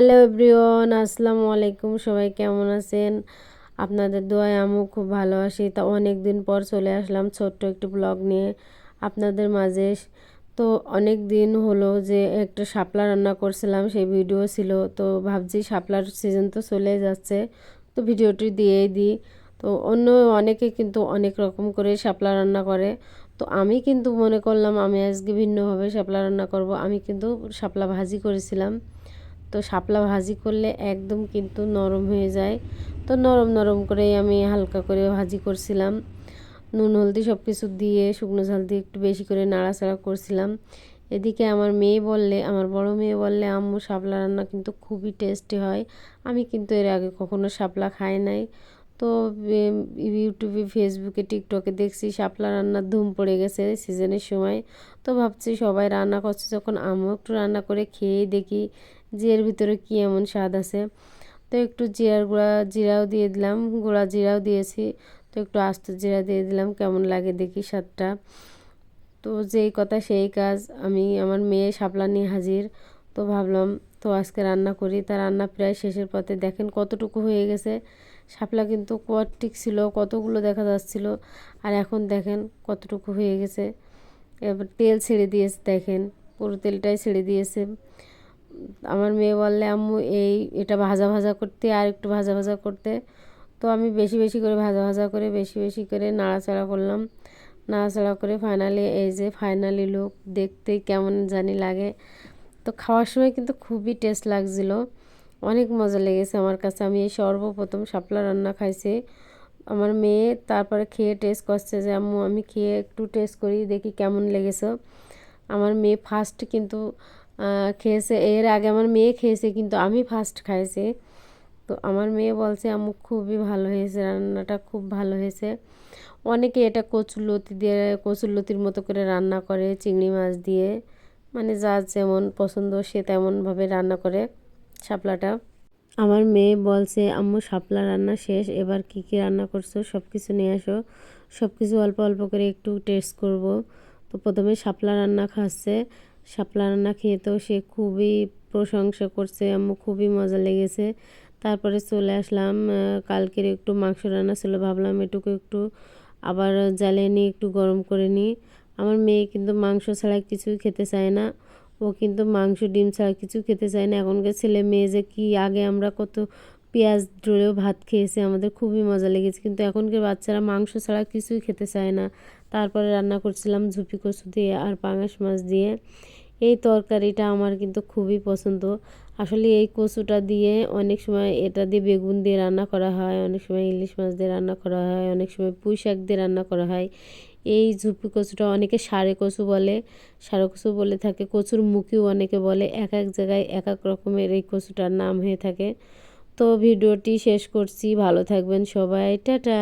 Hello everyone, আসসালামু আলাইকুম। সবাই কেমন আছেন? আপনাদের দোয়ায় আমিও খুব ভালো আছি। তা অনেক দিন পর চলে আসলাম ছোট্ট একটু ব্লগ নিয়ে আপনাদের মাঝে। তো অনেক দিন হলো যে একটা শাপলা রান্না করছিলাম, সেই ভিডিও ছিল। তো ভাবছি শাপলার সিজন তো চলে যাচ্ছে, তো ভিডিওটি দিয়েই দিই। তো অন্য অনেকে কিন্তু অনেক রকম করে শাপলা রান্না করে, তো আমি কিন্তু মনে করলাম আমি আজকে ভিন্নভাবে শাপলা রান্না করব। আমি কিন্তু শাপলা ভাজি করেছিলাম। তো শাপলা ভাজি করলে একদম কিন্তু নরম হয়ে যায়। তো নরম নরম করে আমি হালকা করে ভাজি করছিলাম, নুন হলদি সব কিছু দিয়ে শুকনো ঝাল দিয়ে একটু বেশি করে নাড়াচাড়া করছিলাম। এদিকে আমার বড় মেয়ে বললে আম্মু শাপলা রান্না কিন্তু খুবই টেস্টি হয়। আমি কিন্তু এর আগে কখনো শাপলা খাই নাই। তো ইউটিউবে, ফেসবুকে, টিকটকে দেখছি শাপলা রান্নার ধুম পড়ে গেছে সিজনের সময়। তো ভাবছি সবাই রান্না করছে যখন আমিও একটু রান্না করে খেয়েই দেখি যে এর ভিতরে কী এমন স্বাদ আছে। তো একটু জিরাও দিয়ে দিলাম, গুঁড়া জিরাও দিয়েছি। তো একটু আস্ত জিরা দিয়ে দিলাম, কেমন লাগে দেখি স্বাদটা। তো যেই কথা সেই কাজ, আমার মেয়ে শাপলা নিয়ে হাজির। তো ভাবলাম তো আজকে রান্না করি। তা রান্না প্রায় শেষের পথে, দেখেন কতটুকু হয়ে গেছে। শাপলা কিন্তু কটিক ছিল, কতগুলো দেখা যাচ্ছিল, আর এখন দেখেন কতটুকু হয়ে গেছে। এবার তেল ছেড়ে দিয়েছে, দেখেন পুরো তেলটাই ছেড়ে দিয়েছে। আমার মেয়ে বললে আম্মু এটা ভাজা ভাজা করতে, আর একটু ভাজা ভাজা করতে। তো আমি বেশি বেশি করে ভাজা ভাজা করে বেশি বেশি করে নাড়াচাড়া করলাম। নাড়াচাড়া করে ফাইনালি লুক দেখতে কেমন জানি লাগে। তো খাওয়ার সময় কিন্তু খুবই টেস্ট লাগছিল, অনেক মজা লেগেছে আমার কাছে। আমি এই সর্বপ্রথম শাপলা রান্না খাইছি। আমার মেয়ে তারপরে খেয়ে টেস্ট করছে যে আম্মু আমি খেয়ে একটু টেস্ট করি দেখি কেমন লেগেছে। আমার মেয়ে ফার্স্ট কিন্তু খেয়েছে, এর আগে আমার মেয়ে খেয়েছে কিন্তু আমি ফার্স্ট খাইছি। তো আমার মেয়ে বলছে আম্মু খুবই ভালো হয়েছে, রান্নাটা খুব ভালো হয়েছে। অনেকে এটা কচুরলতির মতো করে রান্না করে, চিংড়ি মাছ দিয়ে, মানে যার যেমন পছন্দ সে তেমনভাবে রান্না করে শাপলাটা। আমার মেয়ে বলছে আম্মু শাপলা রান্না শেষ, এবার কি কি রান্না করছো সব কিছু নিয়ে আসো, সব কিছু অল্প অল্প করে একটু টেস্ট করব। তো প্রথমে শাপলা রান্না খাচ্ছে। শাপলা রান্না খেতেও সে খুবই প্রশংসা করছে, আম্মু খুবই মজা লেগেছে। তারপরে চলে আসলাম, কালকের একটু মাংস রান্না ছিল, ভাবলাম এটুকু একটু আবার জ্বালিয়ে নিই, একটু গরম করে নিই। আমার মেয়ে কিন্তু মাংস ছাড়া কিছুই খেতে চায় না। ও কিন্তু মাংস ডিম ছাড়া কিছু খেতে চায় না। এখনকার ছেলে মেয়ে যে কি, আগে আমরা কত পেঁয়াজ ডলেও ভাত খেয়েছি, আমাদের খুবই মজা লেগেছে, কিন্তু এখনকার বাচ্চারা মাংস ছাড়া কিছুই খেতে চায় না। তারপরে রান্না করছিলাম ঝুপি কচু দিয়ে আর পাঙাশ মাছ দিয়ে। এই তরকারিটা আমার কিন্তু খুবই পছন্দ। আসলে এই কচুটা দিয়ে অনেক সময় এটা দিয়ে বেগুন দিয়ে রান্না করা হয়, অনেক সময় ইলিশ মাছ দিয়ে রান্না করা হয়, অনেক সময় পুঁই শাক দিয়ে রান্না করা হয়। এই ঝুপি কচুটা অনেকে ষাঁড়ে কচু বলে, ষাঁড় কচু বলে থাকে, কচুর মুখিও অনেকে বলে, এক এক জায়গায় এক এক রকমের এই কচুটার নাম হয়ে থাকে। তো ভিডিওটি শেষ করছি, ভালো থাকবেন সবাই, টাটা।